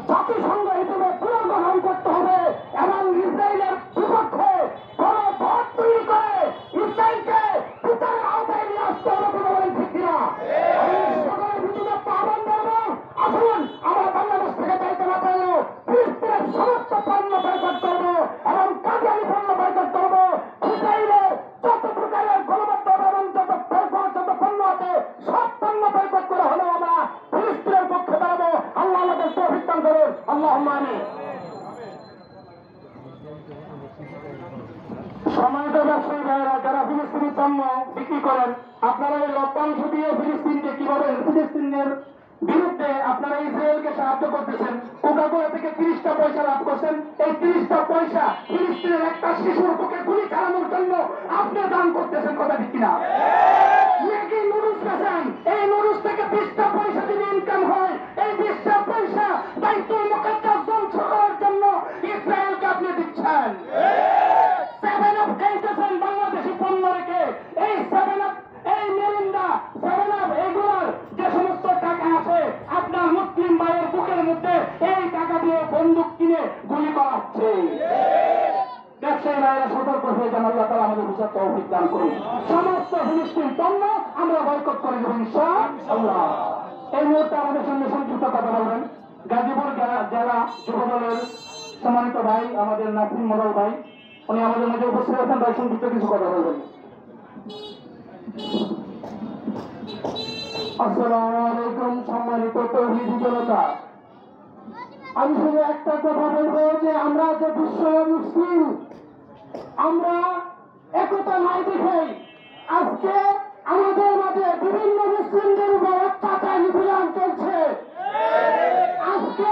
জাতিসংঘ হিসেবে পুনর্গঠন করতে হবে এবং ইসরায়েলের বিপক্ষে কোন ভোট তৈরি করে ইসরায়েলকে বিচারের আওতায় নিয়ে আসতে হবে। কোনো বলেন ঠিক কিনা? সকলের ভিতরে আহ্বান করবো, আসুন আমরা বাংলাদেশ থেকে চাইতে না পারলেও ফিলিস্তিনের সমস্ত পণ্য বয়কট করবো এবং কাদিয়ানি পণ্য বয়কট করবো। ইসরায়েলের যত প্রকারের গণবদ্ধ এবং যত পণ্য আছে সব পণ্য বয়কট করে হলেও আমরা ফিলিস্তিনের পক্ষে দাঁড়াবো। আল্লাহ আমাদের তৌফিক দান করুন। আল্লাহুম্মা আমিন। সম্মানিত ব্যবসায়ী ভাইয়েরা, যারা ফিলিস্তিনি পণ্য বিক্রি করেন, আপনারা এই লভ্যাংশ দিয়ে ফিলিস্তিনকে কিভাবে, ফিলিস্তিনের বিরুদ্ধে আপনারা ইসরায়েলকে সাহায্য করতেছেন, কোকা-কোলা থেকে 30টা পয়সা লাভ করছেন। এই 30টা পয়সা ফিলিস্তিনের একটা শিশুর বুকে গুলি চালানোর জন্য আপনি দান করতেছেন, কথা ঠিক কিনা? ম্যাগি নুডলস বেচেন, এই নুডলস থেকে 20টা পয়সা যদি ইনকাম হয়, এই 20টা পয়সা বাইতুল মুকাদ্দাস ধ্বংস করার জন্য ইসরায়েলকে আপনি দিচ্ছেন। 7 আপ খাইতেছেন বাংলাদেশি পণ্য রেখে, এই 7 আপ, এই মেরিন্ডা, 7 আপ, এগুলোর যে সমস্ত টাকা আছে আপনার মুসলিম ভাইয়ের বুকের মধ্যে এই টাকা দিয়ে বন্দুক কিনে গুলি করা হচ্ছে। ব্যবসায়ী ভাইয়েরা সতর্ক হয়ে যান। আল্লাহ তাআলা আমাদের বিচার তৌফিক দান করুন। সমস্ত ফিলিস্তিন পণ্য আমরা বয়কট করে দেব ইনশাআল্লাহ। এই মুহূর্তে আমাদের সঙ্গে সংক্ষিপ্ত কথা বলবেন গাজীপুর জেলা যুবদলের সম্মানিত ভাই আমাদের নাসিম মোড়ল ভাই, উনি আমাদের মধ্যে উপস্থিত আছেন। ভাই সংক্ষিপ্ত কিছু কথা বলবেন। আসসালামু আলাইকুম। সম্মানিত তৌহিদি জনতা, আমি শুধু একটা কথা বলবো যে আমরা যে বিশ্ব মুসলিম, আমরা একতা নাই দেখে আজকে আমাদের মাঝে বিভিন্ন মুসলিমদের উপর অত্যাচার নিপীড়ন চলছে। আজকে